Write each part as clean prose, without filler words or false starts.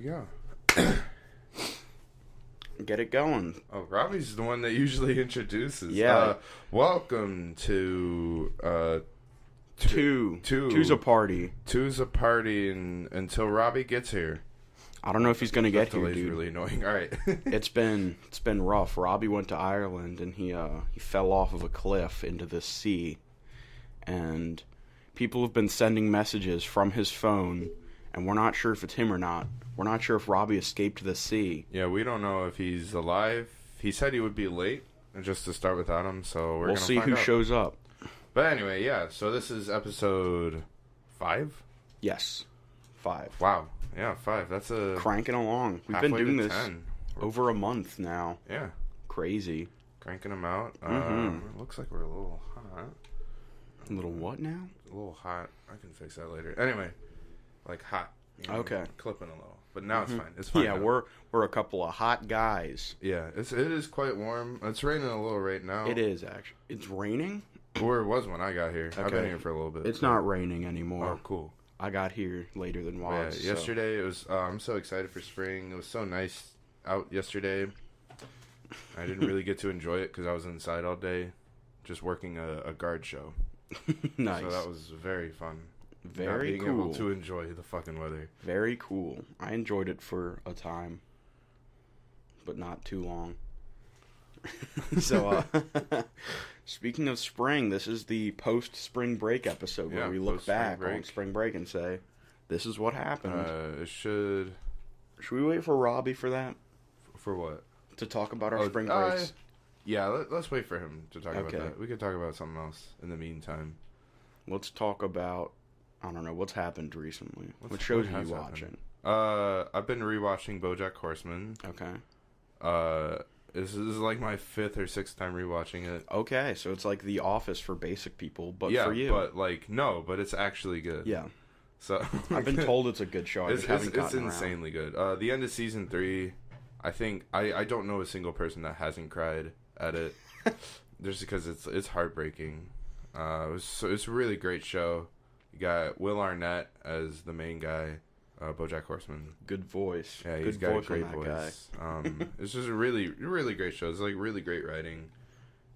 go. Get it going. Oh, Robbie's the one that usually introduces. Yeah. Welcome to Two's a party. Two's a party until Robbie gets here. I don't know if he's gonna get here, delay's dude. really annoying. All right. It's been rough. Robbie went to Ireland and he fell off of a cliff into the sea, and people have been sending messages from his phone, and we're not sure if it's him or not. We're not sure if Robbie escaped the sea. Yeah, we don't know if he's alive. He said he would be late, just to start without him, so we'll see who shows up. But anyway, yeah, so this is episode 5? Yes. 5. Wow. Yeah, 5. That's a... Cranking along. We've been doing this 10. over a month now. Yeah. Crazy. Cranking them out. Looks like we're a little hot. A little what now? A little hot. I can fix that later. Anyway, like hot. You know, okay. Clipping a little. But now it's fine. It's fine. Yeah, now. we're a couple of hot guys. Yeah, it is quite warm. It's raining a little right now. It is, actually. It's raining? Or it was when I got here. Okay. I've been here for a little bit. It's not raining anymore. Oh, cool. I got here later than was. Yeah, yesterday it was... I'm so excited for spring. It was so nice out yesterday. I didn't really get to enjoy it because I was inside all day just working a guard show. Nice. So that was very fun. Very being cool. able to enjoy the fucking weather. Very cool. I enjoyed it for a time, but not too long. So, speaking of spring, this is the post-spring break episode where we look back on spring break and say, this is what happened. Should we wait for Robbie for that? For what? To talk about our spring breaks? Yeah, let's wait for him to talk about that. We could talk about something else in the meantime. Let's talk about... I don't know, what's happened recently? What shows are you watching? I've been rewatching BoJack Horseman. Okay. This is like my 5th or 6th time rewatching it. Okay, so it's like The Office for basic people, but yeah, for you. But like, no, but it's actually good. Yeah. So I've been told it's a good show. It's insanely good. The end of season 3, I think, I don't know a single person that hasn't cried at it. Just because it's heartbreaking. It's a really great show. You got Will Arnett as the main guy, BoJack Horseman. Good voice. Yeah, he's got a great voice. It's just a really, really great show. It's like really great writing.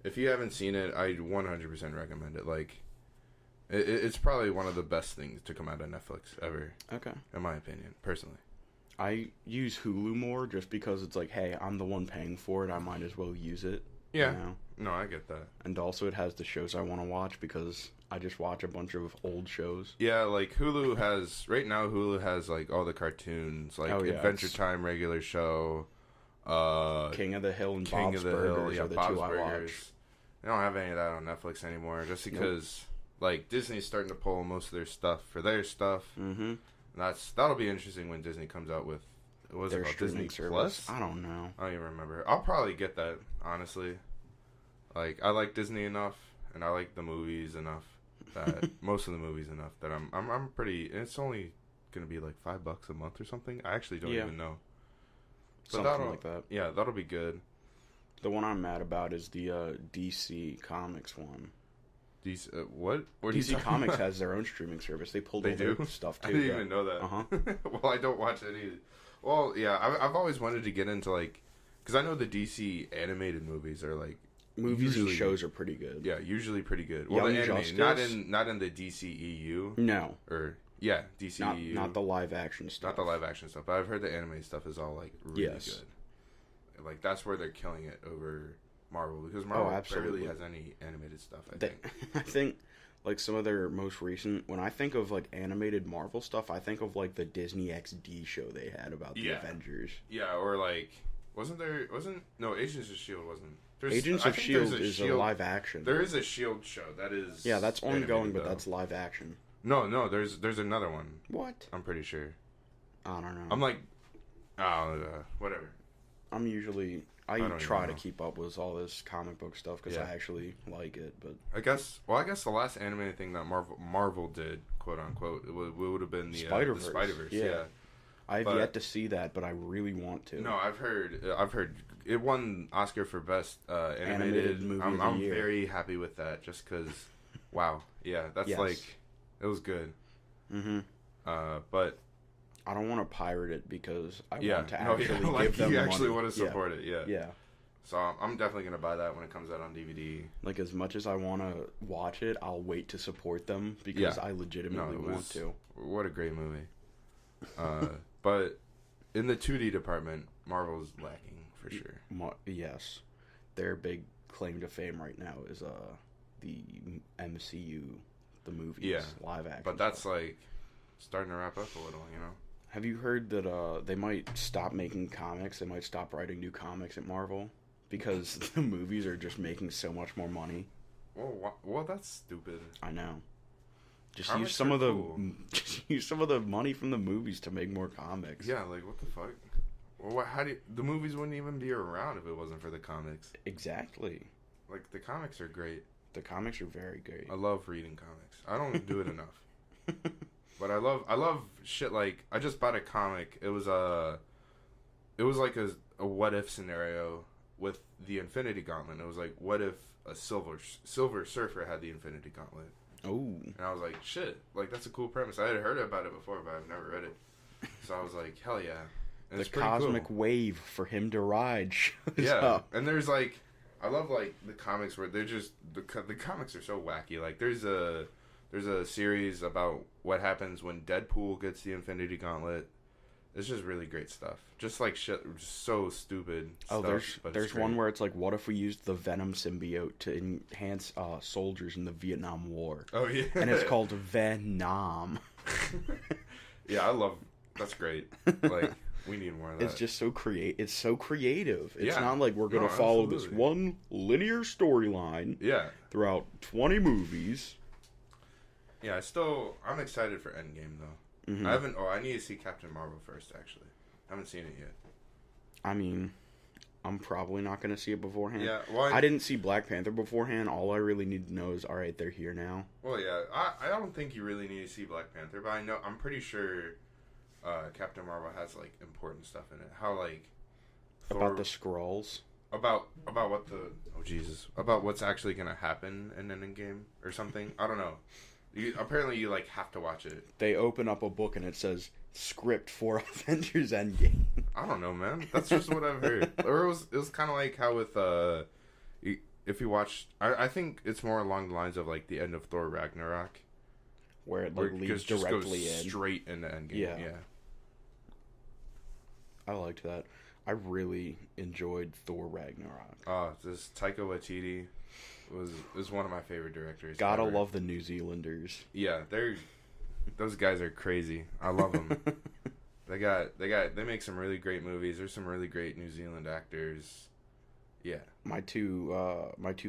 If you haven't seen it, I 100% recommend it. Like, it's probably one of the best things to come out of Netflix ever. Okay. In my opinion, personally. I use Hulu more just because it's like, hey, I'm the one paying for it. I might as well use it. Yeah. You know? No, I get that. And also it has the shows I want to watch because I just watch a bunch of old shows. Yeah, like Hulu has... Right now, Hulu has like all the cartoons. Like Adventure Time regular show. King of the Hill and Bob's Burgers are the Bob's two I watch. They don't have any of that on Netflix anymore just because like Disney's starting to pull most of their stuff for their stuff. Mm-hmm. And that'll be interesting when Disney comes out with... What was it called? Disney Plus? I don't know. I don't even remember. I'll probably get that, honestly. Like, I like Disney enough, and I like the movies enough that most of the movies enough that I'm pretty. It's only gonna be like $5 a month or something. I actually don't even know. But something like that. Yeah, that'll be good. The one I'm mad about is the DC Comics one. DC what? DC Comics has their own streaming service. They pulled all their stuff too. I didn't even know that. Well, I don't watch any. Well, yeah, I've always wanted to get into like, because I know the DC animated movies are like. Movies and shows are pretty good. Yeah, usually pretty good. Well, the animated, not in the DCEU. No. Or yeah, DCEU. Not the live action stuff. Not the live action stuff. But I've heard the anime stuff is all like really good. Like that's where they're killing it over Marvel because Marvel rarely has any animated stuff. I think like some of their most recent. When I think of like animated Marvel stuff, I think of like the Disney XD show they had about the Avengers. Yeah, or like Agents of S.H.I.E.L.D. wasn't. Agents of S.H.I.E.L.D. is a live action. There is a S.H.I.E.L.D. show that is. Yeah, that's ongoing, but that's live action. No, there's another one. What? I'm pretty sure. I don't know. I'm like, whatever. I try to keep up with all this comic book stuff because I actually like it, but I guess the last animated thing that Marvel did, quote unquote, it would have been the Spider-Verse. Yeah. I've yet to see that, but I really want to. No, I've heard it won Oscar for best animated movie of the year. I'm very happy with that, just because, wow, yeah, that's like, it was good. Mm-hmm. But I don't want to pirate it because I Yeah, want to no, actually yeah, like give them you money. actually want to support it. Yeah. Yeah. So I'm definitely gonna buy that when it comes out on DVD. Like, as much as I want to watch it, I'll wait to support them because I legitimately want to. What a great movie. But in the 2D department, Marvel's lacking for sure. Yes. Their big claim to fame right now is the MCU, the movies, live action. But that's like starting to wrap up a little, you know? Have you heard that they might stop making comics? They might stop writing new comics at Marvel because the movies are just making so much more money. Well, that's stupid. I know. Just Comics use some are of the cool. just use some of the money from the movies to make more comics. Yeah, like what the fuck? Well, the movies wouldn't even be around if it wasn't for the comics. Exactly. Like the comics are great. The comics are very great. I love reading comics. I don't do it enough. But I love shit like I just bought a comic. It was like a what if scenario with the Infinity Gauntlet. It was like, what if a Silver Surfer had the Infinity Gauntlet? Oh. And I was like, shit, like that's a cool premise. I had heard about it before, but I've never read it. So I was like, hell yeah. And The it's pretty cosmic cool. wave for him to ride shows Yeah, up. and there's like, I love like the comics where they're just the comics are so wacky. Like there's a series about what happens when Deadpool gets the Infinity Gauntlet. It's just really great stuff. Just like shit, just so stupid. Oh, stuff, but there's it's one great. where it's like, what if we used the Venom symbiote to enhance soldiers in the Vietnam War? Oh yeah, And it's called Venom. Yeah, I love. That's great. Like we need more of that. It's just so It's so creative. It's Yeah. not like we're gonna No, follow this absolutely. one linear storyline Yeah, throughout 20 movies. yeah. I'm excited for Endgame though. Mhm. I need to see Captain Marvel first. Actually, I haven't seen it yet. I mean, I'm probably not gonna see it beforehand. Yeah, well, I didn't see Black Panther beforehand. All I really need to know is, all right, they're here now. Well, yeah, I don't think you really need to see Black Panther, but I'm pretty sure Captain Marvel has like important stuff in it. How like About the Skrulls. about what about what's actually gonna happen in an Endgame or something. I don't know. Apparently you like have to watch it. They open up a book and it says script for Avengers Endgame. I don't know, man. That's just what I've heard. Or it was kind of like how with if you watch, I think it's more along the lines of like the end of Thor Ragnarok, Where it where like, it leads just directly goes in. straight into Endgame. Yeah. Yeah. I liked that. I really enjoyed Thor Ragnarok. Oh, this Taika Waititi was one of my favorite directors. Gotta ever. love the New Zealanders. Yeah, those guys are crazy. I love them. They make some really great movies. There's some really great New Zealand actors. Yeah. My two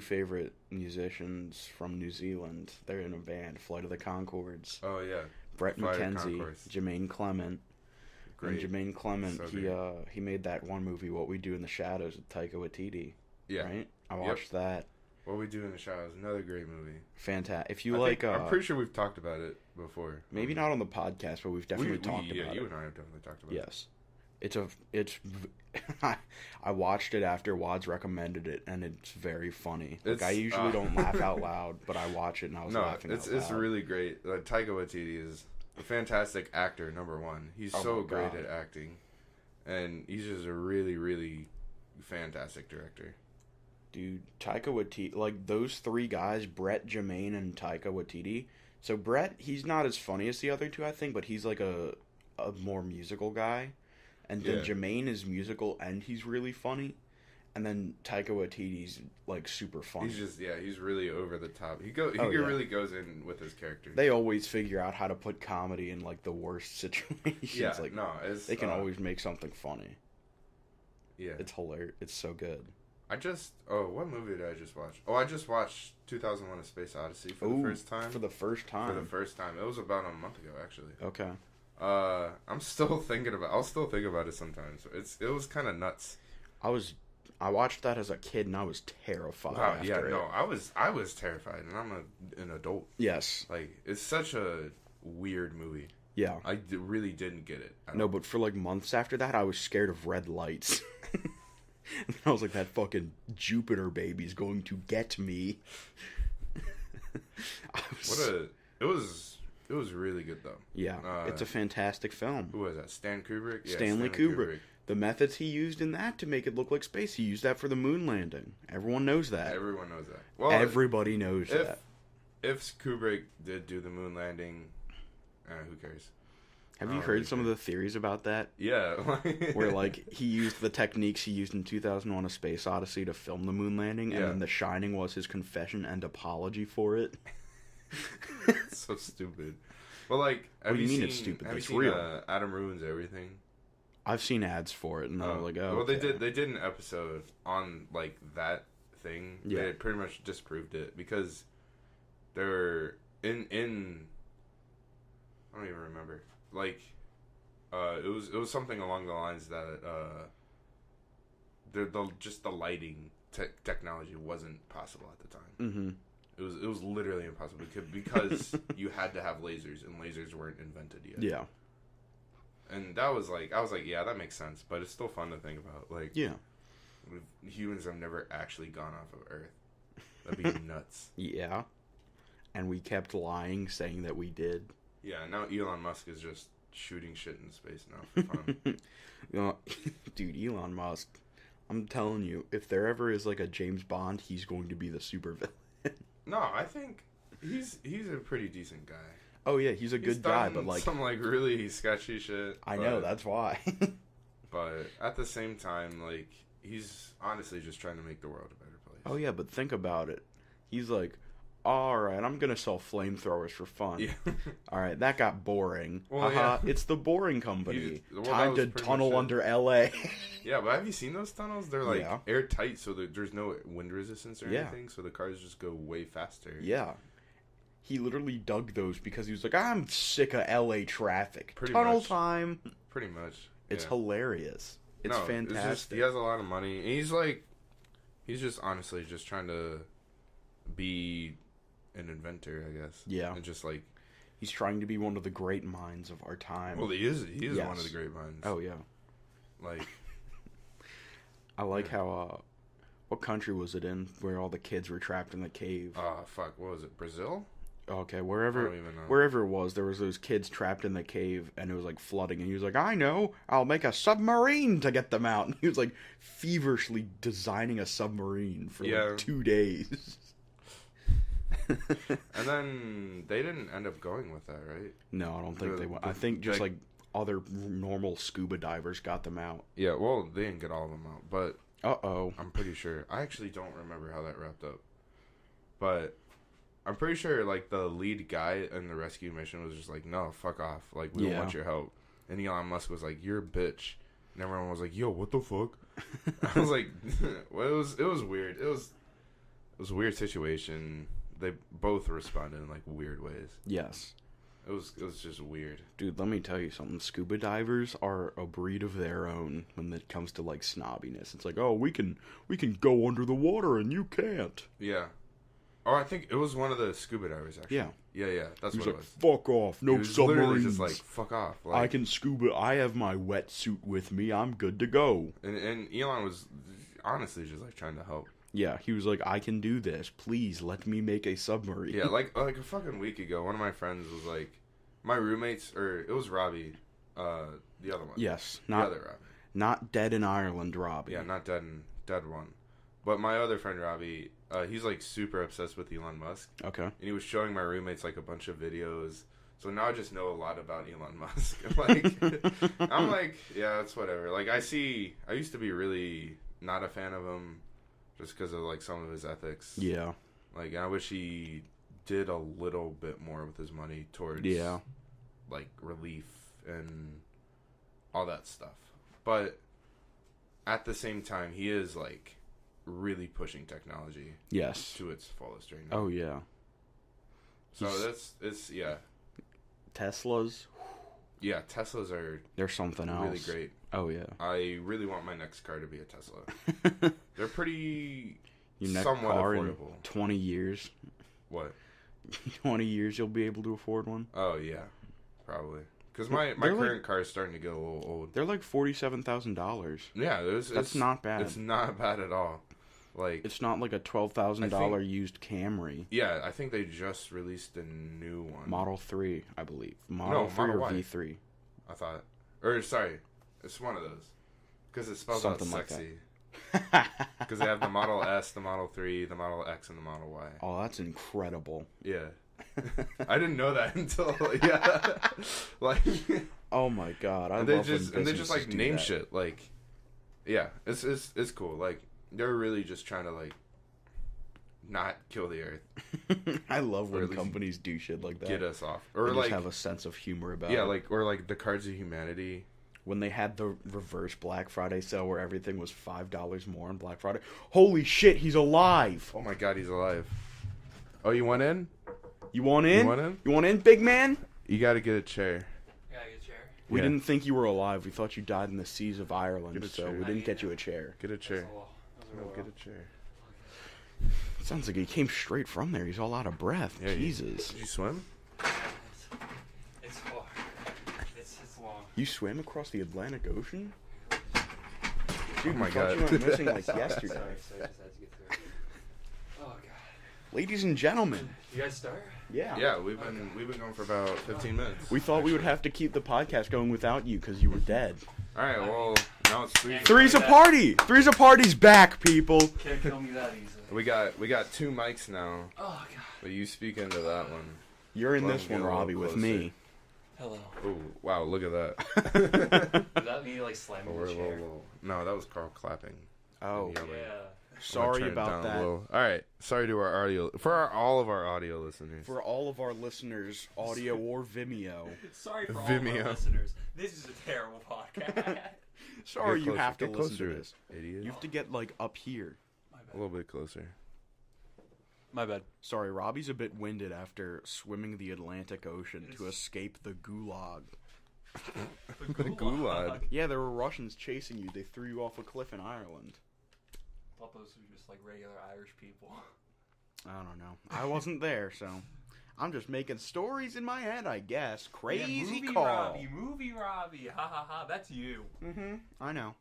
favorite musicians from New Zealand, they're in a band, Flight of the Conchords. Oh yeah. Brett Flight of McKenzie, Conchords. Jermaine Clement. Great. And Jermaine Clement, So he made that one movie, What We Do in the Shadows, with Taika Waititi. Yeah. Right? I watched that. What We Do in the Shadows, another great movie. Fantastic. If you I'm like, pretty sure we've talked about it before. maybe not on the podcast, but we've definitely talked about you it. and I have definitely talked about it. Yes. It's I watched it after Wads recommended it, and it's very funny. Like, I usually don't laugh out loud, but I watch it and I was laughing out loud. It's really great. Like, Taika Waititi is a fantastic actor, number one. He's so great at acting, and he's just a really, really fantastic director. Dude, Taika Waititi, like those three guys, Brett, Jermaine, and Taika Waititi. So Brett, he's not as funny as the other two, I think, but he's like a more musical guy. And then Jermaine is musical and he's really funny. And then Taika Waititi's like super funny. He's really over the top. He really goes in with his character. They always figure out how to put comedy in like the worst situations. Yeah, like, no, they can always make something funny. Yeah. It's hilarious. It's so good. What movie did I just watch? Oh, I just watched 2001: A Space Odyssey for the first time. For the first time. For the first time. It was about a month ago, actually. Okay. I'm still thinking about. I'll still think about it sometimes. It was kind of nuts. I watched that as a kid and I was terrified. Wow, after yeah, it. no, I was terrified, and I'm an adult. Yes. Like, it's such a weird movie. Yeah. I really didn't get it. No, but for like months after that, I was scared of red lights. And I was like, that fucking Jupiter baby's going to get me. It was It was really good though. Yeah, it's a fantastic film. Who was that? Stan Kubrick? Yeah, Stanley Kubrick. The methods he used in that to make it look like space, he used that for the moon landing. Everyone knows that. Everyone knows that. Well, everybody knows that. If Kubrick did do the moon landing, who cares? Have you heard some of the theories about that? Yeah. Where, like, he used the techniques he used in 2001: A Space Odyssey to film the moon landing, and then The Shining was his confession and apology for it. It's so stupid. Well, like, what do you mean it's stupid? It's real. Adam Ruins Everything? I've seen ads for it, and I was like, oh. Well, they did an episode on, like, that thing. Yeah. They pretty much disproved it, because they were in I don't even remember. Like, it was something along the lines that the lighting technology wasn't possible at the time. Mm-hmm. It was literally impossible because you had to have lasers, and lasers weren't invented yet. Yeah. And that was like, I was like, yeah, that makes sense, but it's still fun to think about. Like, yeah, humans have never actually gone off of Earth. That'd be nuts. Yeah. And we kept lying, saying that we did. Yeah, now Elon Musk is just shooting shit into space now for fun. Dude, Elon Musk, I'm telling you, if there ever is like a James Bond, he's going to be the supervillain. No, I think he's a pretty decent guy. Oh yeah, he's a good guy, but like some like really sketchy shit. I know, that's why. But at the same time, like, he's honestly just trying to make the world a better place. Oh yeah, but think about it. He's like, alright, I'm gonna sell flamethrowers for fun. Yeah. Alright, that got boring. Well, yeah. It's the boring company. Time to tunnel under LA. Yeah, but have you seen those tunnels? They're like airtight, so there's no wind resistance or anything, so the cars just go way faster. Yeah. He literally dug those because he was like, I'm sick of LA traffic. Tunnel time. Pretty much. It's hilarious. It's fantastic. It's just, he has a lot of money. And he's just honestly just trying to be an inventor, I guess. Yeah. And just like, he's trying to be one of the great minds of our time. Well, he is one of the great minds. Oh, yeah. Like, I like how, what country was it in where all the kids were trapped in the cave? Fuck, what was it, Brazil? Okay, wherever it was, there was those kids trapped in the cave, and it was like flooding, and he was like, I know, I'll make a submarine to get them out. And he was like feverishly designing a submarine for like 2 days. And then they didn't end up going with that, right? No, I don't think they went. I think just like other normal scuba divers got them out. Yeah, well, they didn't get all of them out, but I'm pretty sure. I actually don't remember how that wrapped up, but I'm pretty sure, like, the lead guy in the rescue mission was just like, no, fuck off. Like, we don't want your help. And Elon Musk was like, you're a bitch. And everyone was like, yo, what the fuck? I was like, well, it was weird. It was a weird situation. They both responded in, like, weird ways. Yes. It was just weird. Dude, let me tell you something. Scuba divers are a breed of their own when it comes to, like, snobbiness. It's like, oh, we can go under the water and you can't. Yeah. Oh, I think it was one of the scuba divers, actually. Yeah. That's what it was. Fuck off. No submarines. Literally just like, fuck off. Like, I can scuba. I have my wetsuit with me. I'm good to go. And Elon was honestly just, like, trying to help. Yeah, he was like, I can do this. Please let me make a submarine. Yeah, like a fucking week ago, one of my friends was like, my roommates, or it was Robbie, the other one. Yes. The other Robbie. Not dead in Ireland Robbie. Yeah, not dead one. But my other friend Robbie, he's like super obsessed with Elon Musk. Okay. And he was showing my roommates like a bunch of videos. So now I just know a lot about Elon Musk. Like, I'm like, yeah, it's whatever. Like, I used to be really not a fan of him just because of like some of his ethics. Yeah. Like, I wish he did a little bit more with his money towards like relief and all that stuff. But at the same time, he is like really pushing technology to its fullest right now. Oh yeah. So it's Teslas. Yeah, Teslas they're something else. Really great. Oh yeah. I really want my next car to be a Tesla. They're pretty somewhat affordable. In 20 years. What? 20 years you'll be able to afford one? Oh yeah. Probably. Because my current car is starting to get a little old. They're like $47,000. Yeah, that's not bad. It's not bad at all. Like, It's not like a $12,000 used Camry. yeah, I think they just released a new one. Model 3, I believe. Model 3 Model or Y. V3. I thought, or sorry, it's one of those because it spells Something out like sexy. Because they have the Model S, the Model 3, the Model X, and the Model Y. Oh, that's incredible. Yeah. I didn't know that until yeah, like Oh my god, I and love they just when and they just like businesses do name that. shit like, yeah, it's cool. Like they're really just trying to like not kill the earth, I love Or when at least companies do shit like that. get us off, They or just like have a sense of humor about yeah, it. like or like the Cards of Humanity. When they had the reverse Black Friday sale where everything was $5 more on Black Friday. Holy shit, he's alive! Oh my god, he's alive. Oh, you want in? You want in? You want in? You want in, big man? You got to get a chair. Yeah, I get a chair. We Yeah. didn't think you were alive. We thought you died in the seas of Ireland, Get a so chair. we didn't get you a chair. Get a chair. That's a lot. No, get a chair. Sounds like he came straight from there. He's all out of breath. Yeah, Jesus. Did you swim? It's far. It's long. You swam across the Atlantic Ocean? Oh my I thought god. you went missing like yesterday. Sorry, I just had to get through it. Oh god. Ladies and gentlemen. You guys start? Yeah. Yeah, we've been going for about 15 minutes. We thought we would have to keep the podcast going without you because you were dead. All right, well, now it's 3. Three's a party! Three's a party's back, people! Can't kill me that easily. We got 2 mics now, Oh god. but you speak into that one. You're in Let this him one, get a little Robbie, with closer. me. Hello. Oh, wow, look at that. Is that me like slamming the chair? No, that was Carl clapping. Oh, Yeah. Yeah. sorry Turn it about down a that. little. All right, sorry to our audio, all of our audio listeners. For all of our listeners, audio or Vimeo. Sorry for all Vimeo. of our listeners. This is a terrible podcast. Sorry Get you closer, have to get listen to closer, this. idiot. You have to get, like, up here. My A bad. little bit closer. My bad. Sorry, Robbie's a bit winded after swimming the Atlantic Ocean to escape the gulag. The gulag. Yeah, there were Russians chasing you. They threw you off a cliff in Ireland. Thought those were just like regular Irish people. I don't know. I wasn't there, so I'm just making stories in my head, I guess. Crazy yeah, movie call. movie Robbie. Ha ha ha. That's you. Mm-hmm. I know.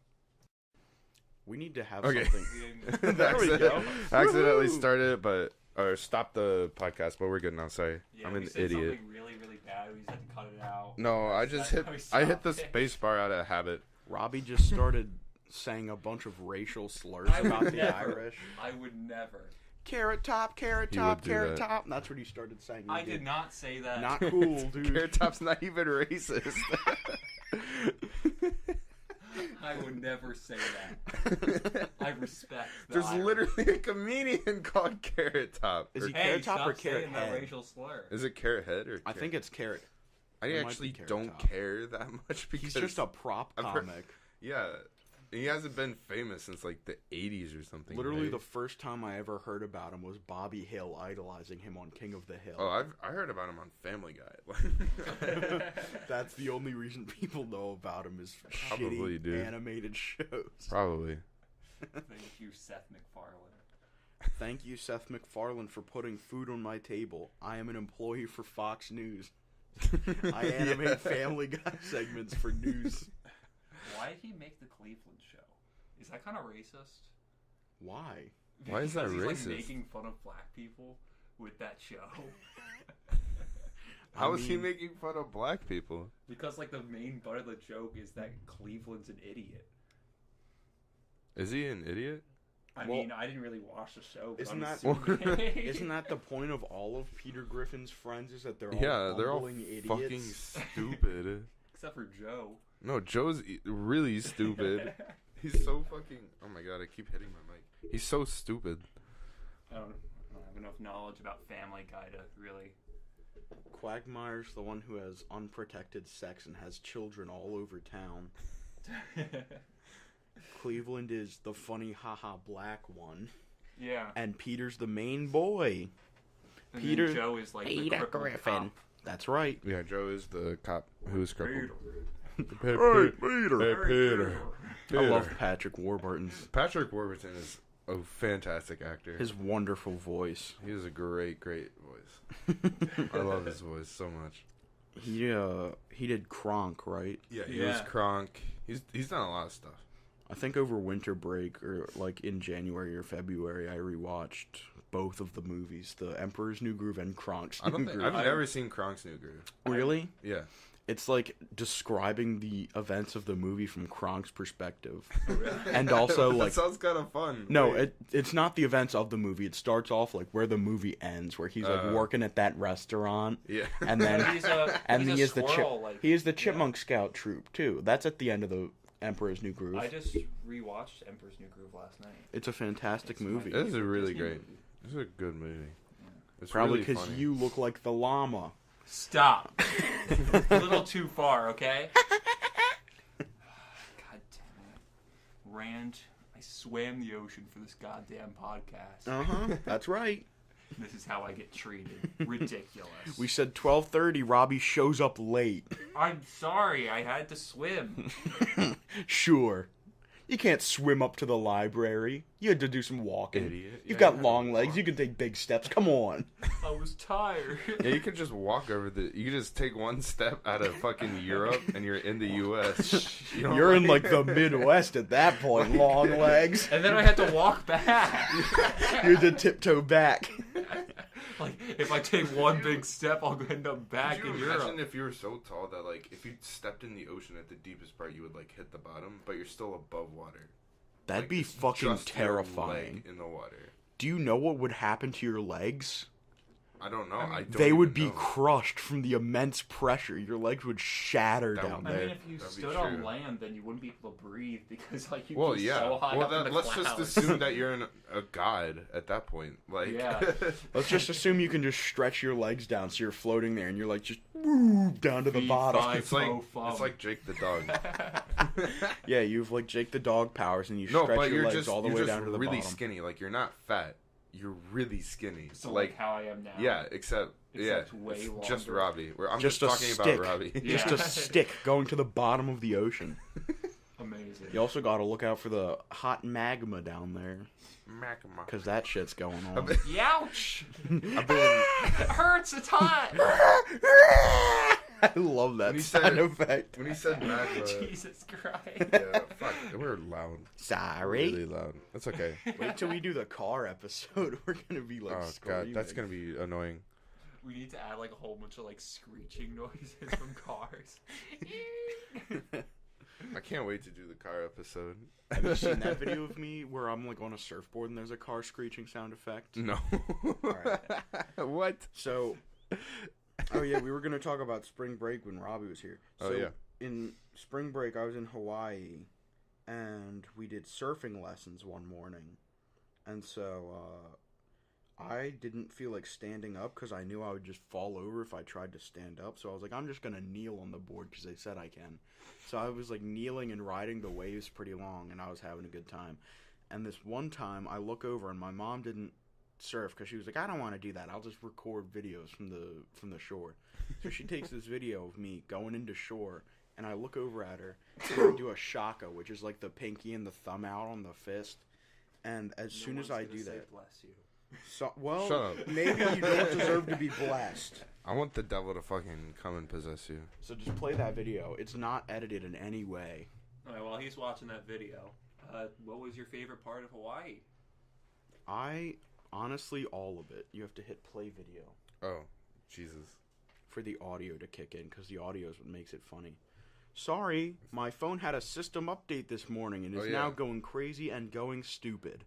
We need to have Okay. something. There we go. Accidentally Woohoo! started it, or stopped the podcast, but we're good now. Sorry, Yeah, I'm we an said idiot. something really, really bad. We just had to cut it out. No, I just hit. That's how we I hit the stopped it. space bar out of habit. Robbie just started saying a bunch of racial slurs I would about the never. Irish. I would never. Carrot top, carrot He top, would do carrot that. top. And that's what he started saying. I did not say that. Not cool, dude. Carrot Top's not even racist. I would never say that. I respect the There's Irish. literally a comedian called Carrot Top. Is Or- he Hey, Carrot Top stop or Carrot saying that Head? racial slur. Is it Carrot Head or? I think it's carrot. I it might be actually Carrot don't Top. care that much because He's just a prop I've heard- comic. yeah. He hasn't been famous since like the 80s or something. Literally, right? the first time I ever heard about him was Bobby Hill idolizing him on King of the Hill. Oh, I heard about him on Family Guy. That's the only reason people know about him is Probably, shitty dude. animated shows. Probably. Thank you, Seth MacFarlane. Thank you, Seth MacFarlane, for putting food on my table. I am an employee for Fox News. I animate Yeah. Family Guy segments for news. Why did he make the Cleveland show? Is that kind of racist? Why? Why is that Because he's, racist? Like, making fun of black people with that show. How I is he mean- making fun of black people? Because like the main butt of the joke is that Cleveland's an idiot. Is he an idiot? I Well, mean, I didn't really watch the show. But isn't I'm that- assuming- Isn't that the point of all of Peter Griffin's friends? Is that they're all Yeah, they're all bumbling idiots? fucking stupid. Except for Joe. No, Joe's really stupid. He's so fucking. Oh my god, I keep hitting my mic. He's so stupid. I don't have enough knowledge about Family Guy to really. Quagmire's the one who has unprotected sex and has children all over town. Cleveland is the funny haha black one. Yeah. And Peter's the main boy. And Peter- then Joe is like the Peter crippled Griffin. cop. That's right. Yeah, Joe is the cop who's crippled. Hey, Peter. Hey, Peter. I love Patrick Warburton's Patrick Warburton is a fantastic actor. his wonderful voice. He has a great voice. I love his voice so much. He did Kronk, right? Yeah, he was Yeah. Kronk. He's done a lot of stuff. I think over winter break or like in January or February, I rewatched both of the movies, The Emperor's New Groove and Kronk's New Groove. I've never seen Kronk's New Groove. Really? Yeah. It's like describing the events of the movie from Kronk's perspective. And also like... That sounds kind of fun. No, it's not the events of the movie. It starts off like where the movie ends, where he's like working at that restaurant. Yeah. And then he is the Chipmunk yeah. Scout troop too. That's at the end of the Emperor's New Groove. I just rewatched Emperor's New Groove last night. It's a fantastic movie. This is a really great. This is a good movie. Yeah. It's probably because really you look like the llama. Stop. A little too far, okay? God damn it. Rand, I swam the ocean for this goddamn podcast. That's right. This is how I get treated. Ridiculous. We said 12:30. Robbie shows up late. I'm sorry. I had to swim. Sure. You can't swim up to the library. You had to do some walking. Idiot. You've got long legs. You can take big steps. Come on. I was tired. Yeah, you could just walk over the... You could just take one step out of fucking Europe and you're in the U.S. You're in like the Midwest at that point. Long legs. And then I had to walk back. You had to tiptoe back. Like, if I take one big step, I'll end up back in Europe. Imagine if you were so tall that, like, if you stepped in the ocean at the deepest part, you would, like, hit the bottom, but you're still above water. That'd like, be fucking just terrifying. Your leg in the water. Do you know what would happen to your legs? I don't know. They would be crushed from the immense pressure. Your legs would shatter down there. I mean, if you stood on land, then you wouldn't be able to breathe because, like, you'd be so high up in the let's clouds. just assume that you're a god at that point. Like, yeah. Let's just assume you can just stretch your legs down so you're floating there and you're like just woo, down to the bottom. It's like Jake the dog. Yeah, you've like Jake the dog powers and you stretch your legs all the way down to the bottom. You're really skinny. Like, you're not fat. You're really skinny. So like how I am now. Yeah, except way longer. Just Robbie. I'm just talking stick. about Robbie. Just a stick going to the bottom of the ocean. Amazing. You also got to look out for the hot magma down there. Magma. Because that shit's going on. Youch! It hurts, it's hot! I love that sound effect. When he said magma. Jesus Christ. Yeah, fuck. We're loud. Sorry. Really loud. That's okay. Wait till we do the car episode. We're going to be like screaming. God, that's going to be annoying. We need to add like a whole bunch of like screeching noises from cars. I can't wait to do the car episode. Have you seen that video of me where I'm like on a surfboard and there's a car screeching sound effect? No. Alright. What? So, oh yeah, we were going to talk about spring break when Robbie was here. So, in spring break, I was in Hawaii and we did surfing lessons one morning. And so, I didn't feel like standing up because I knew I would just fall over if I tried to stand up. So I was like, I'm just going to kneel on the board because they said I can. So I was like kneeling and riding the waves pretty long and I was having a good time. And this one time I look over and my mom didn't surf because she was like, I don't want to do that. I'll just record videos from the shore. So she takes this video of me going into shore and I look over at her and I do a shaka, which is like the pinky and the thumb out on the fist. And as soon as I do that... Bless you. So, well, shut up. Maybe you don't deserve to be blessed. I want the devil to fucking come and possess you. So just play that video. It's not edited in any way. Alright, while he's watching that video, what was your favorite part of Hawaii? Honestly, all of it. You have to hit play video. Oh, Jesus. For the audio to kick in, because the audio is what makes it funny. Sorry, my phone had a system update this morning and is now going crazy and going stupid.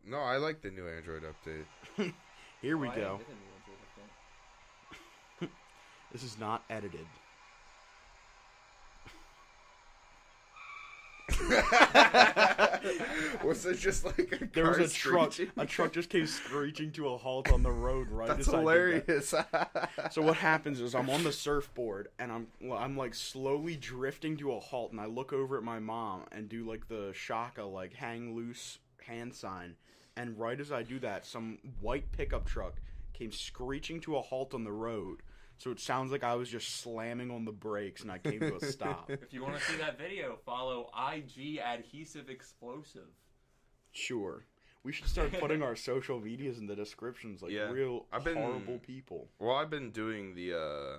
No, I like the new Android update. Here we go. This is not edited. Was it just like a there was a screeching? truck. A truck just came screeching to a halt on the road right That's as hilarious. I did that. So what happens is I'm on the surfboard and I'm like slowly drifting to a halt and I look over at my mom and do like the shaka, like hang loose hand sign. And right as I do that, some white pickup truck came screeching to a halt on the road. So it sounds like I was just slamming on the brakes and I came to a stop. If you want to see that video, follow IG Adhesive Explosive. Sure. We should start putting our social medias in the descriptions like real horrible people. Well, I've been doing the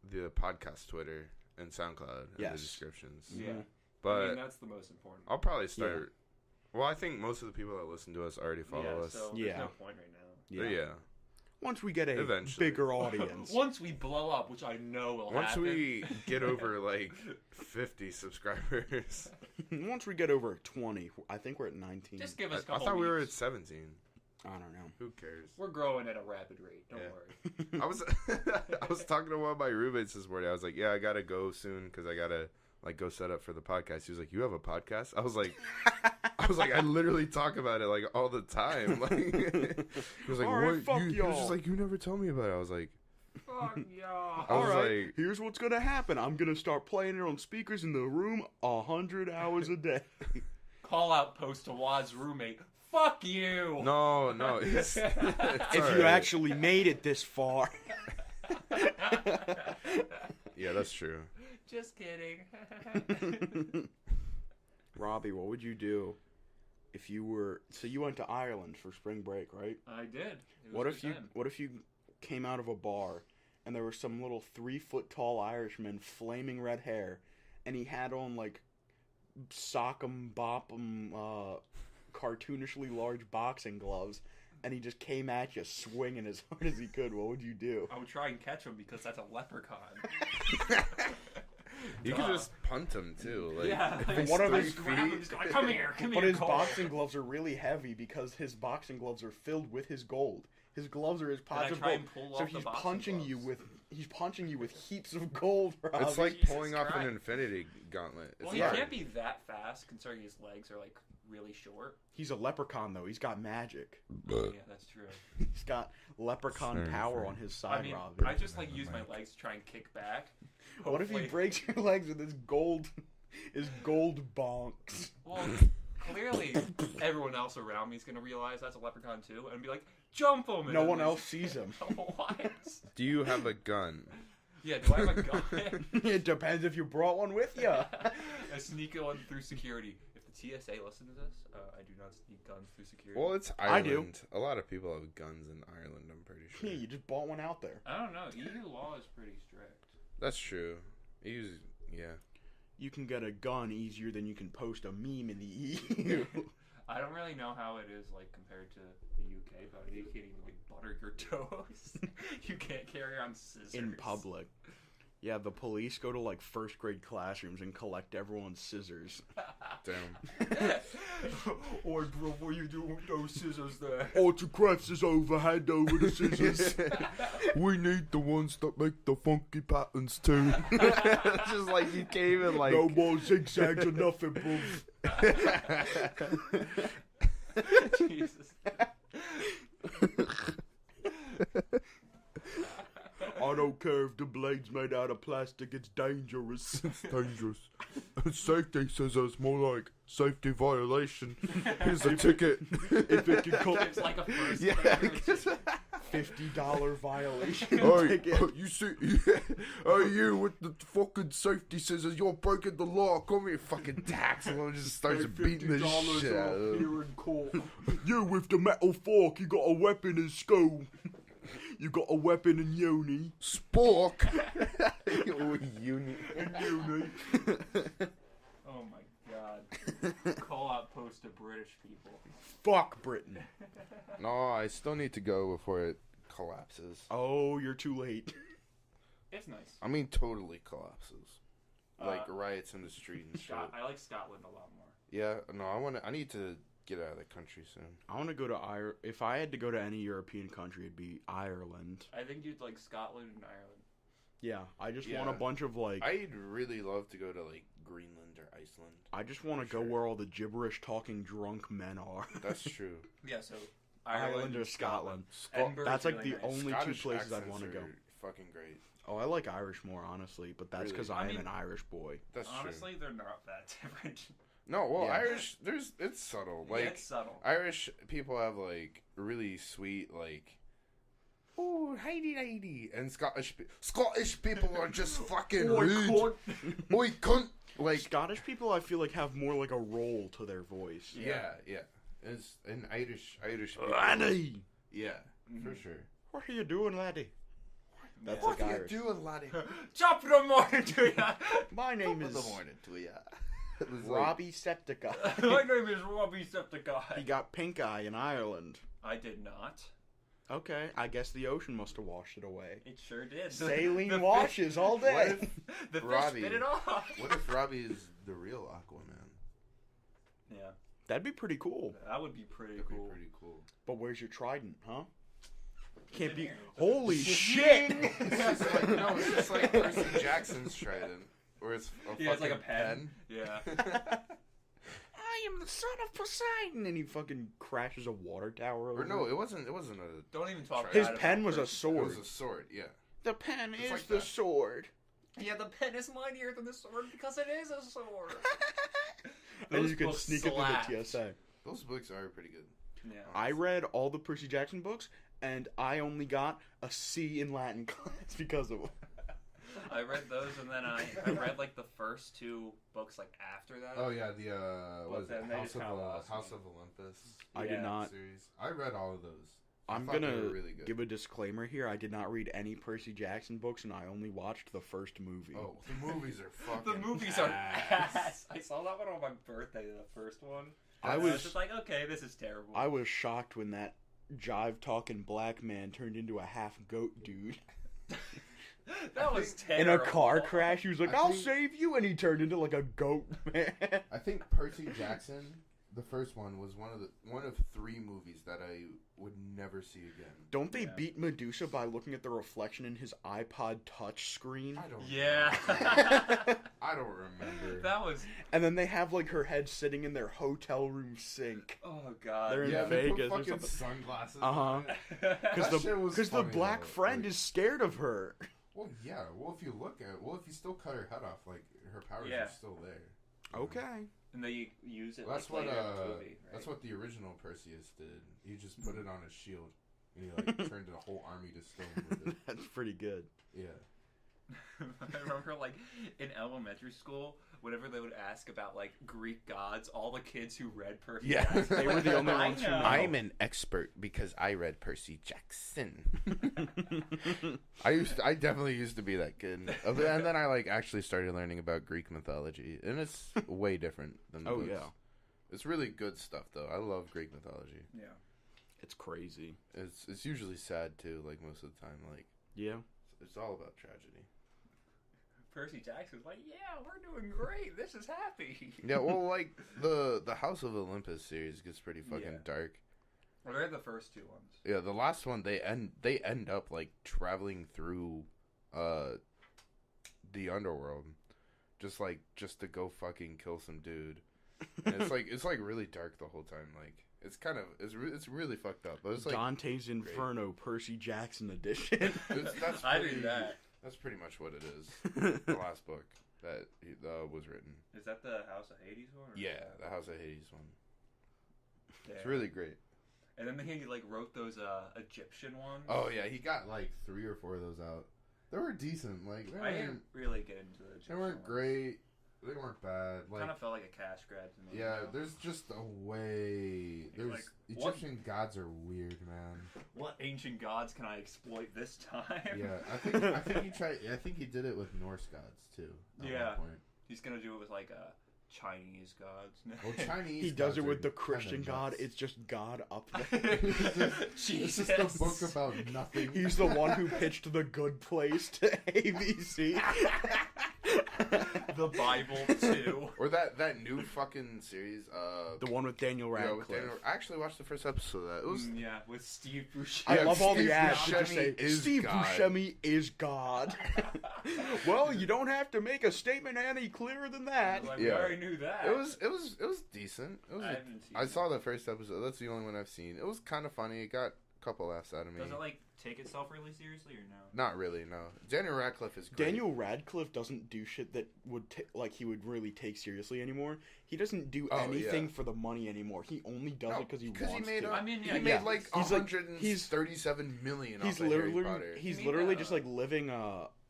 podcast Twitter and SoundCloud in the descriptions. Yeah. But that's the most important. I'll probably start. Yeah. Well, I think most of the people that listen to us already follow us. So there's no point right now. Yeah. Once we get a bigger audience. Once we blow up, which I know will happen. Once we get over, 50 subscribers. Once we get over 20. I think we're at 19. Just give us a couple I thought weeks. we were at 17. I don't know. Who cares? We're growing at a rapid rate. Don't worry. I was talking to one of my roommates this morning. I was like, yeah, I got to go soon because I got to, go set up for the podcast. He was like, you have a podcast? I was like, I literally talk about it, all the time. He was like, all right, what? fuck He y'all. was just like, you never told me about it. I was like, Fuck y'all. I was Alright, here's what's gonna happen. I'm gonna start playing it on speakers in the room 100 hours a day. Call out post to Wad's roommate. Fuck you. no, it's If alright. you actually made it this far. Yeah, that's true. Just kidding. Robbie, what would you do if you were... So you went to Ireland for spring break, right? I did. What if you came out of a bar and there was some little 3-foot-tall Irishman, flaming red hair, and he had on, sock'em, bop'em, cartoonishly large boxing gloves, and he just came at you swinging as hard as he could? What would you do? I would try and catch him because that's a leprechaun. You could just punt him, too. Yeah. if one of he's his 3 grab him, just go, come here, But his Cole. boxing gloves are really heavy because his boxing gloves are filled with his gold. His gloves are his pots of try gold. and pull So off the he's boxing punching gloves? he's punching you with heaps of gold, Robbie. It's like Jesus pulling off an Christ. infinity gauntlet. It's Well, he hard. can't be that fast considering his legs are really short. He's a leprechaun though. He's got magic. Yeah, that's true. He's got leprechaun Very power fair. on his side, I mean, Robbie. I just use my legs to try and kick back. What if he Hopefully- breaks your legs with his gold bonks? Well, clearly everyone else around me is gonna realize that's a leprechaun too, and be like, "Jump him!" And No then one there's- else sees him. What? Do you have a gun? Yeah, do I have a gun? It depends if you brought one with you. I sneak on through security. If the TSA listens to this, I do not sneak guns through security. Well, it's I do. Ireland. A lot of people have guns in Ireland, I'm pretty sure. Yeah, you just bought one out there. I don't know. EU law is pretty strict. That's true. Yeah. You can get a gun easier than you can post a meme in the EU. I don't really know how it is compared to the UK, but you can't even butter your toast. You can't carry around scissors In public. Yeah, the police go to first grade classrooms and collect everyone's scissors. Damn. Or bro, what are you doing with those scissors there? Autographs is over, hand over the scissors. We need the ones that make the funky patterns too. It's just you can't even No more zigzags or nothing, bruv. Jesus. I don't care if the blade's made out of plastic, it's dangerous. It's dangerous. Safety scissors, more like safety violation. Here's a ticket. If it can come... It's like a first Yeah. $50 violation Hey, ticket. you see, hey, you with the fucking safety scissors, you're breaking the law. Come here, fucking tax. And just starts beating the shit out of him. here in court. You with the metal fork, you got a weapon in school. You got a weapon in uni. Spork. Uni. In uni. Oh my god. Call out post to British people. Fuck Britain. No, I still need to go before it collapses. Oh, you're too late. It's nice. I mean, totally collapses. Riots in the street and shit. I like Scotland a lot more. Yeah, no, I need to get out of the country soon. I want to go to Ireland. If I had to go to any European country, it'd be Ireland. I think you'd like Scotland and Ireland. Yeah, I just Yeah. want a bunch of I'd really love to go to Greenland or Iceland. I just want to For go sure. where all the gibberish talking drunk men are. That's true. Yeah, so Ireland or Scotland. Edinburgh's That's really the nice. only Scottish two places I'd accents want to go. are fucking great. Oh, I like Irish more, honestly, but that's Really? because I I am mean- an Irish boy. That's Honestly, they're not that different. true. No, well, Yeah. Irish, it's subtle. Yeah, it's subtle. Irish people have really sweet oh, Heidi, and Scottish people are just fucking rude. Oi, cunt. Scottish people, I feel have more a roll to their voice. Yeah. It's an Irish people. Laddie! Yeah, for sure. What are you doing, laddie? That's What are you Irish. doing, laddie? Top of the morning to ya! My name is... morning to ya. It was Robbie Septiceye. My name is Robbie Septiceye. He got pink eye in Ireland. I did not. Okay, I guess the ocean must have washed it away. It sure did. Saline The washes fish, all day. the fish Robbie. spit it off. What if Robbie is the real Aquaman? Yeah, That'd be pretty cool. that would be pretty That'd cool. be pretty cool. But where's your trident, huh? Can't be. here. Holy shit! It's just like, no, it's just like Percy Jackson's trident. Or it's a Yeah, it's like a fucking pen. Yeah. I am the son of Poseidon, and he fucking crashes a water tower over. Or no, it wasn't a... Don't even talk His bad about pen was a Percy. It sword. was a sword, yeah. The pen is like the that. sword. Yeah, the pen is mightier than the sword because it is a sword. And Those you can books sneak slapped. into the TSA. Those books are pretty good. Yeah. I read all the Percy Jackson books, and I only got a C in Latin class because of them. I read those, and then I read like the first two books like after that. Oh yeah, the what is it? then they House just of kinda lost House me. of Olympus I did Yeah. not. series. I read all of those. I I'm thought they gonna were really good. give a disclaimer here. I did not read any Percy Jackson books, and I only watched the first movie. Oh, the movies are fucking. The movies are ass. ass. I saw that one on my birthday, the first one. I And was- just like, okay, this is terrible. I was shocked when that jive-talking black man turned into a half-goat dude. that was In terrible. a car crash, he was like, I I'll think- save you, and he turned into like a goat man. I think Percy Jackson, the first one, was one of 3 movies that I would never see again. Don't they Yeah. beat Medusa by looking at the reflection in his iPod touch screen? I don't. Yeah. I don't remember. That was. And then they have like her head sitting in their hotel room sink. Oh god. They're in yeah, they Vegas or put fucking something. sunglasses. Uh-huh. That Because shit was the funny, black though. friend Like- is scared of her. Well, yeah. Well, if you still cut her head off, like her powers Yeah. are still there. Okay. And they use it. Well, that's like, what later in the movie, right? that's what the original Perseus did. He just put it on his shield, and he like turned a whole army to stone with it. That's pretty good. Yeah. I remember, like, in elementary school, whenever they would ask about, like, Greek gods, all the kids who read Percy Yeah. Jackson, They were the only I ones who know. know. I'm an expert because I read Percy Jackson. I definitely used to be that kid, and then I like actually started learning about Greek mythology, and it's way different than the Oh, books. yeah. It's really good stuff though. I love Greek mythology. Yeah. It's crazy. It's usually sad too, like most of the time. Like Yeah. it's all about tragedy. Percy Jackson's like, yeah, we're doing great. This is happy. Yeah, well, like the House of Olympus series gets pretty fucking Yeah. dark. I read the first 2 ones. Yeah, the last one they end up like traveling through the underworld, just to go fucking kill some dude. And it's like really dark the whole time. Like it's really fucked up. But it's like Dante's Inferno, Percy Jackson edition. that's I pretty, do that. That's pretty much what it is. The last book that was written. Is that the House of Hades one? Or Yeah, the House of Hades one. Yeah. It's really great. And then he like wrote those Egyptian ones. Oh yeah, he got like 3 or 4 of those out. They were decent. Like I didn't really get into the Egyptian they weren't ones. great. They weren't bad. Like Kind of felt like a cash grab to me. yeah, you know? there's just a way. There's like, what- Egyptian gods are weird, man. What ancient gods can I exploit this time? Yeah, I think he tried. I think he did it with Norse gods too. At Yeah. one point. He's gonna do it with like Chinese gods. Well, Chinese. He does gods it with are the kinda Christian God. nuts. It's just God up there. This is the book about nothing. He's the one who pitched The Good Place to ABC. The Bible too. Or that new fucking series. The one with Daniel yeah, Radcliffe. with Daniel, I actually watched the first episode of that. It was. Yeah, with Steve Buscemi. I Yeah, love all Steve the ads that just Buscemi say is Steve God." Buscemi is God. Well, you don't have to make a statement any clearer than that. Like, Yeah. we already knew that. It was decent. It was. I haven't seen I it. saw the first episode. That's the only one I've seen. It was kind of funny. It got a couple laughs out of me. Does it like take itself really seriously or no? Not really. No. Daniel Radcliffe is great. Daniel Radcliffe doesn't do shit that would like he would really take seriously anymore. He doesn't do Oh, anything yeah. for the money anymore. He only does it because he wants made to. I mean, yeah, he yeah. made like He's like- 137 million He's off of Harry literally Potter. he's You literally mean, just like living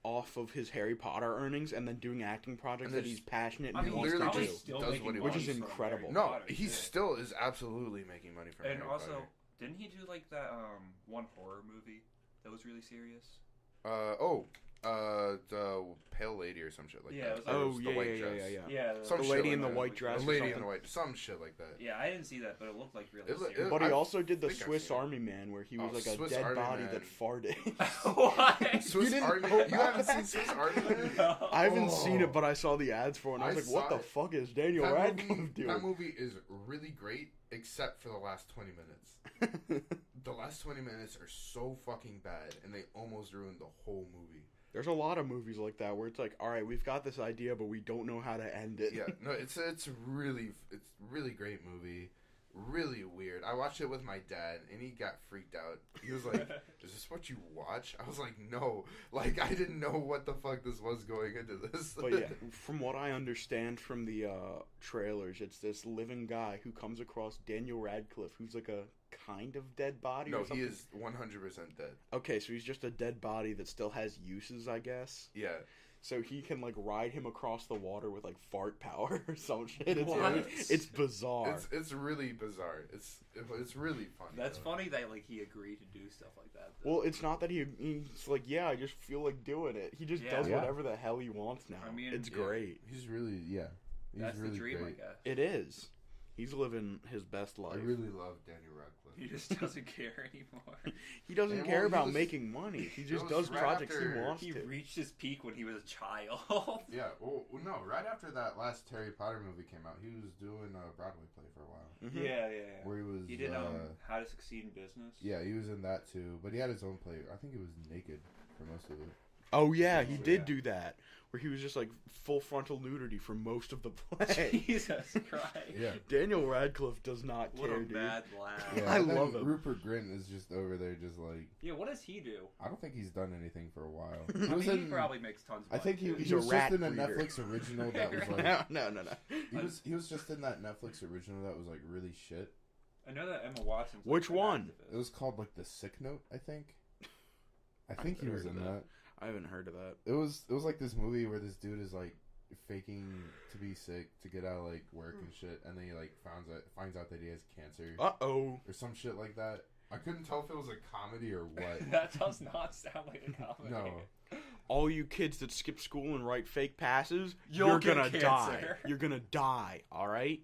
off of his Harry Potter earnings and then doing acting projects And that there's- he's passionate I and mean, wants he's to literally probably do. still does making what he money wants. Which is from incredible. Harry No, Potter, he too. still is absolutely making money from And Harry also, Potter. didn't he do like that one horror movie that was really serious? The Pale Lady or some shit like Yeah, that. it was like- Or it was the white dress. Yeah, Some The shit lady like in the that. white dress. The or lady in something. the white, some shit like that. Yeah, I didn't see that, but it looked like really It looked- serious. But he I also did the think I've Swiss seen it. Army Man, where he was Oh, like a Swiss dead Army body Man. that farted. What? Swiss didn't Army. know You haven't seen Swiss Army Man? No. I haven't seen it, but I saw the ads for it, and I I was like, what saw the it. fuck is Daniel That Radcliffe movie, doing? that movie is really great, except for the last 20 minutes. The last 20 minutes are so fucking bad, and they almost ruined the whole movie. There's a lot of movies like that where it's like, all right, we've got this idea, but we don't know how to end it. Yeah, no, it's really great movie. Really weird. I watched it with my dad, and he got freaked out. He was like, "Is this what you watch?" I was like, "No." Like, I didn't know what the fuck this was going into this. But yeah, from what I understand from the trailers, it's this living guy who comes across Daniel Radcliffe, who's like a kind of dead body. No, or he something. is 100% dead. Okay, so he's just a dead body that still has uses, I guess. Yeah. So he can like ride him across the water with like fart power or some shit. It's What? it's bizarre. It's really bizarre. It's really funny. That's though. funny that like he agreed to do stuff like that. though. Well, it's not that he's like, yeah, I just feel like doing it. He just Yeah. does Yeah. whatever the hell he wants now. I mean, it's yeah. great. He's really He's that's really the dream, great. I guess. It is. He's living his best I life. really love Daniel Radcliffe. He just doesn't care anymore. He doesn't And, care well, he about was- making money. He just was does right projects after he wants He to. reached his peak when he was a child. Yeah, well, no, right after that last Harry Potter movie came out, he was doing a Broadway play for a while. Mhm. Yeah. Where he was... He did How to Succeed in Business. Yeah, he was in that too, but he had his own play. I think he was naked for most of it. Oh yeah, he Oh, did yeah. do that. Where he was just like full frontal nudity for most of the play. Jesus Christ. Yeah. Daniel Radcliffe does not What care, a dude. mad lad. Yeah, I and then love him. Rupert Grint is just over there just like... Yeah, what does he do? I don't think he's done anything for a while. I mean, he probably makes tons of I think money, he too. He's was a just rat in a breeder. Netflix original that was like... No. He was just in that Netflix original that was like really shit. I know that Emma Watson's Which an one? activist. It was called like The Sick Note, I think. I think he haven't was heard in of that. I haven't heard of that. It was like this movie where this dude is like faking to be sick to get out of like work and shit, and then he like finds out that he has cancer Uh-oh. or some shit like that. I couldn't tell if it was a comedy or what. That does not sound like a comedy. No. All you kids that skip school and write fake passes, You'll you're get gonna cancer. die. You're gonna die, alright?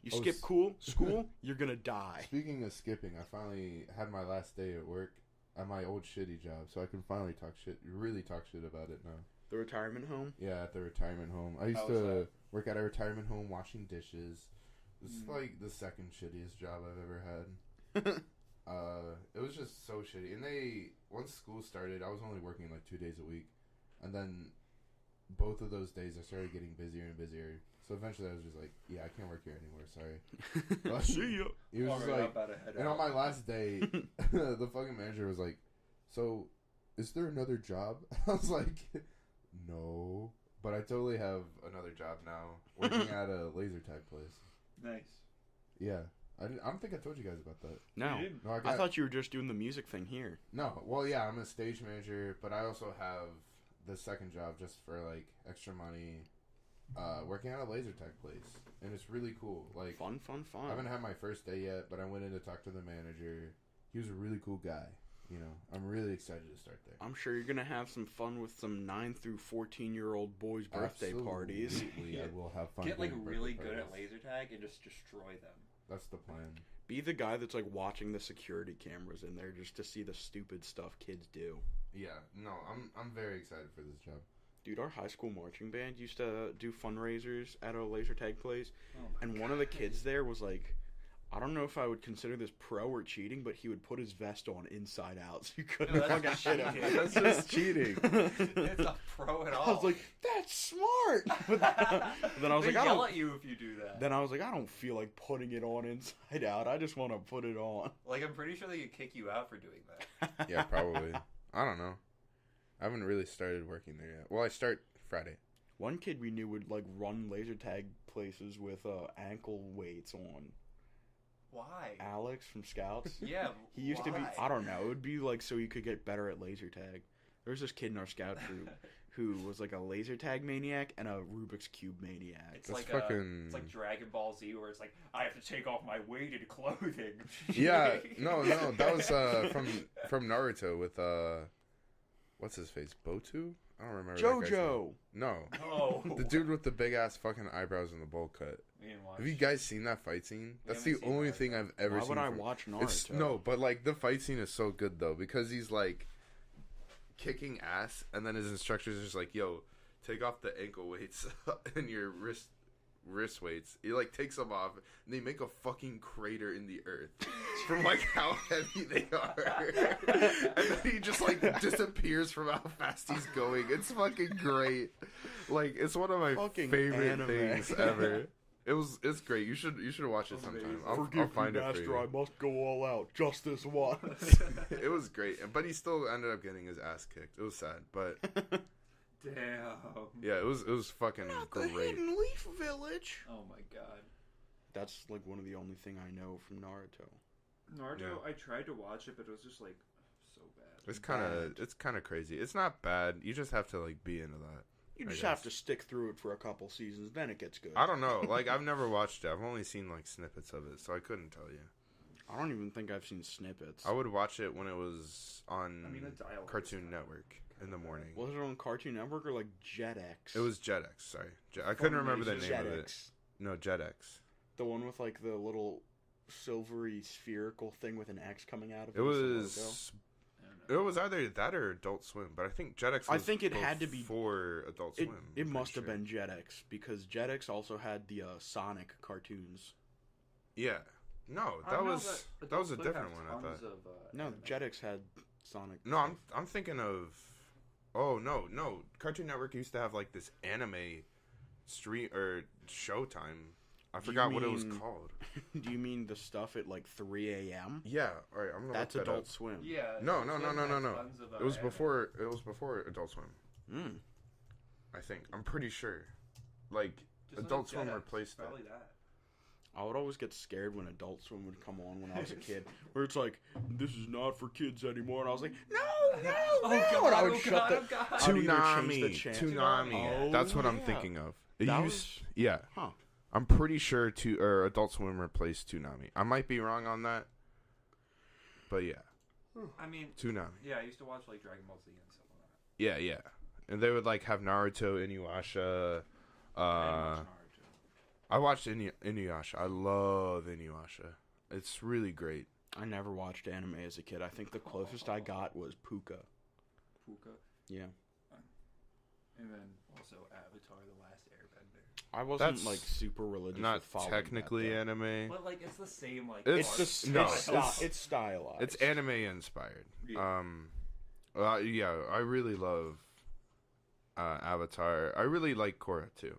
You Oh, skip school, you're gonna die. Speaking of skipping, I finally had my last day at work at my old shitty job, so I can finally really talk shit about it now. The retirement home? Yeah, at the retirement home. I used How was to that? work at a retirement home washing dishes. It's like the second shittiest job I've ever had. It was just so shitty. And once school started, I was only working like 2 days a week. And then both of those days I started getting busier and busier. So eventually I was just like, yeah, I can't work here anymore, sorry. See ya. He was Alright, just I'm like, about to head and out. on my last day, the fucking manager was like, so, is there another job? I was like, no. But I totally have another job now, working at a laser tag place. Nice. Yeah. I don't think I told you guys about that. No. You didn't? No, I thought you were just doing the music thing here. No, well, yeah, I'm a stage manager, but I also have the second job just for, like, extra money, working at a laser tag place. And it's really cool. Like, Fun. I haven't had my first day yet, but I went in to talk to the manager. He was a really cool guy. You know, I'm really excited to start there. I'm sure you're gonna have some fun with some 9 through 14-year-old boys' birthday parties. Absolutely, I will have fun. Get like doing really birthday good at parties. laser tag and just destroy them. That's the plan. Be the guy that's like watching the security cameras in there just to see the stupid stuff kids do. Yeah, no, I'm very excited for this job. Dude, our high school marching band used to do fundraisers at a laser tag place, Oh my and one of the kids there was like, I don't know if I would consider this pro or cheating, but he would put his vest on inside out so you couldn't No, that's fucking hit him. cheating. That's just cheating. It's not pro at all. I was like, that's smart. But then I was They like, I yell don't. at you if you do that. Then I was like, I don't feel like putting it on inside out. I just want to put it on. Like, I'm pretty sure they could kick you out for doing that. Yeah, probably. I don't know. I haven't really started working there yet. Well, I start Friday. One kid we knew would like run laser tag places with ankle weights on. Why? Alex from Scouts. Yeah. He used to be. why? I don't know. It would be like so he could get better at laser tag. There was this kid in our scout group who was like a laser tag maniac and a Rubik's Cube maniac. It's That's like fucking- it's like Dragon Ball Z, where it's like I have to take off my weighted clothing. Yeah, no, that was from Naruto with what's his face, Botu? I don't remember. That guy's JoJo. name. No. Oh. The dude with the big ass fucking eyebrows and the bowl cut. We didn't watch. Have you guys seen that fight scene? That's the haven't seen only Naruto. thing I've ever Why seen. would I from- watch It's, Naruto? no, but like the fight scene is so good though because he's like kicking ass, and then his instructors are just like, "Yo, take off the ankle weights and your wrist weights." He like takes them off, and they make a fucking crater in the earth from like how heavy they are, and then he just like disappears from how fast he's going. It's fucking great. Like it's one of my Fucking favorite anime. things ever. It's great. You should watch it sometime. I'll find it for you. must go all out just this once. It was great, but he still ended up getting his ass kicked. It was sad, but Damn. yeah, it was fucking great. Leaf Village. Oh my god. That's like one of the only thing I know from Naruto. Naruto, Yeah. I tried to watch it, but it was just like so bad. It's kind of crazy. It's not bad. You just have to like be into that. You I just have guess. to stick through it for a couple seasons, then it gets good. I don't know. Like I've never watched it. I've only seen like snippets of it, so I couldn't tell you. I don't even think I've seen snippets. I would watch it when it was on the dialogue Cartoon is Network in the morning. Was it on Cartoon Network or like Jetix? It was Jetix. Sorry, I couldn't remember the name of it. Jetix. No, Jetix. The one with like the little silvery spherical thing with an X coming out of it. It as the was. It was either that or Adult Swim, but I think Jetix was I think it had to be for Adult logo. Swim. It I'm must pretty have sure. been Jetix because Jetix also had the Sonic cartoons. Yeah. No, that was a different one. I thought. No, Jetix had Sonic. No, I'm thinking of. Oh no! Cartoon Network used to have like this anime stream or Showtime. I forgot what it was called. Do you mean the stuff at like 3 a.m.? Yeah, all right. I'm gonna That's look that Adult up. Swim. Yeah. No. Tons of, It was anime. before. It was before Adult Swim. Mm. I think. I'm pretty sure. Like Just Adult like Swim Jetix, replaced that. Probably that. I would always get scared when Adult Swim would come on when I was a kid, where it's like, "This is not for kids anymore," and I was like, "No, no, no!" And I would shut the. I'd either change the channel- Toonami. Oh, That's what I'm yeah. thinking of. It That used, yeah. Huh. I'm pretty sure Adult Swim replaced Toonami. I might be wrong on that, but yeah, I mean, Toonami. yeah, I used to watch like Dragon Ball Z and stuff like that. Yeah, and they would like have Naruto, Inuyasha. I didn't watch Naruto. I watched Inuyasha. I love Inuyasha. It's really great. I never watched anime as a kid. I think the closest I got was Puka. Puka. Yeah. And then also Avatar: The Last Airbender. I wasn't That's like super religious. Not with following technically that, though. anime. But like, it's the same like. It's art It's No, it's stylized. It's anime inspired. Yeah. Yeah, I really love Avatar. I really like Korra too.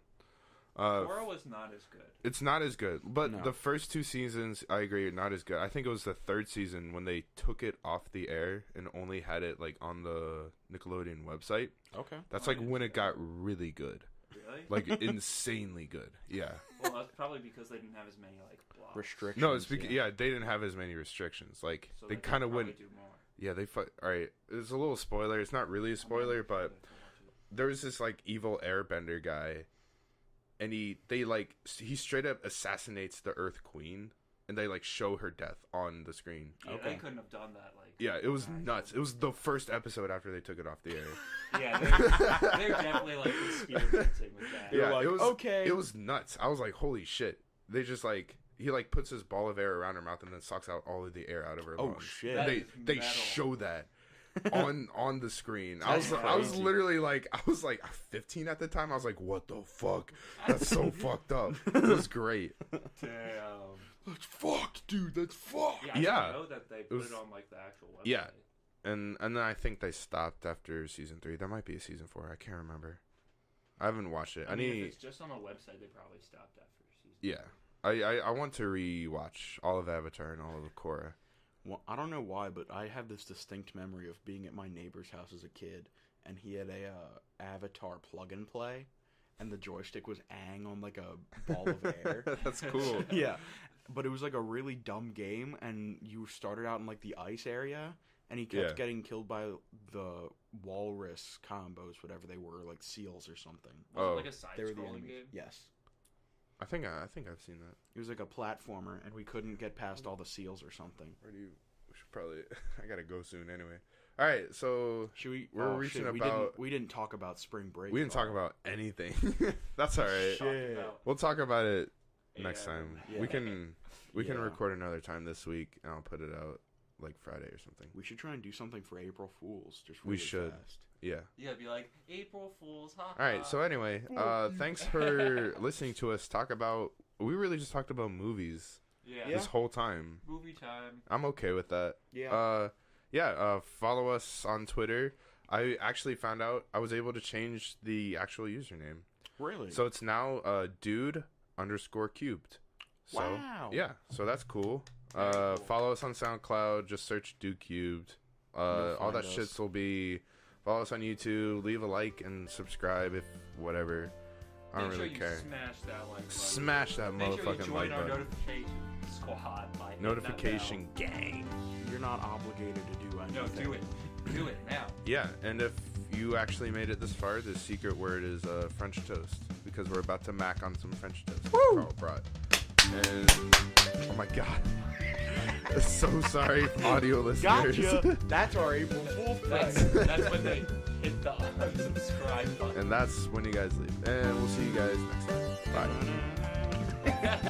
Korra was not as good. It's not as good, but No. the first two seasons, I agree, are not as good. I think it was the third season when they took it off the air and only had it like on the Nickelodeon website. Okay. That's like when it got really good, Really? like insanely good. Yeah. Well, that's probably because they didn't have as many like blocks. Restrictions. No, it's because yeah, they didn't have as many restrictions. Like So they could kind of probably went. do more. Yeah, they. All right, it's a little spoiler. It's not really a spoiler, but there was this like evil airbender guy, and he straight up assassinates the Earth Queen, and they like show her death on the screen. Yeah, Okay. they couldn't have done that. Like, Yeah, it was nuts. It was the first episode after they took it off the air. Yeah, they're definitely like experimenting with that. You're like, it was okay. It was nuts. I was like, holy shit! They just like he like puts his ball of air around her mouth and then sucks out all of the air out of her Oh, lungs. shit. And That is they metal. show that on the screen. I was crazy. literally like I was like 15 at the time. I was like, what the fuck? That's so fucked up. It was great. Damn. That's fucked, dude. That's fucked. Yeah, I Yeah. didn't know that they put was- it on like the actual website. Yeah. And then I think they stopped after season 3. There might be a season 4. I can't remember. I haven't watched it. I mean, if it's just on a website, they probably stopped after season. Yeah. I want to rewatch all of Avatar and all of Korra. Well, I don't know why, but I have this distinct memory of being at my neighbor's house as a kid, and he had a Avatar plug and play, and the joystick was ang on like a ball of air. That's cool. Yeah, but it was like a really dumb game, and you started out in like the ice area, and he kept Yeah. getting killed by the walrus combos, whatever they were, like seals or something. Was Oh. it like a They were the side-scrolling enemies. game? Yes. I think I've seen that. It was like a platformer, and we couldn't get past all the seals or something. We should probably. I gotta go soon anyway. All right, so Should we? We're reaching we about- We didn't talk about spring break. we didn't talk about anything. That's all right. Shit. We'll talk about it next time. Yeah. We can Yeah. record another time this week, and I'll put it out like Friday or something. We should try and do something for April Fools. Just We really should. fast. Yeah. Yeah, be like April Fools. Ha, All right. So anyway, thanks for listening to us talk about. We really just talked about movies yeah. this whole time. Movie time. I'm okay with that. Yeah. Follow us on Twitter. I actually found out I was able to change the actual username. Really? So it's now dude_cubed. So, Wow. Yeah, so that's cool. Very cool. Follow us on SoundCloud. Just search Dude Cubed. All find that us. shits will be. Follow us on YouTube. Leave a like and subscribe if whatever. I don't Make really sure care. you smash that like button. Smash that Make sure you motherfucking join like our button. notification squad. By hitting that Notification gang. You're not obligated to do bell. anything. No, do it. Do it now. Yeah, and if you actually made it this far, the secret word is French toast because we're about to mac on some French toast. Woo! Carl brought. And oh my god, so sorry, audio listeners. Gotcha. That's our April Fool's That's when they hit the unsubscribe button. And that's when you guys leave. And we'll see you guys next time. Bye. prank.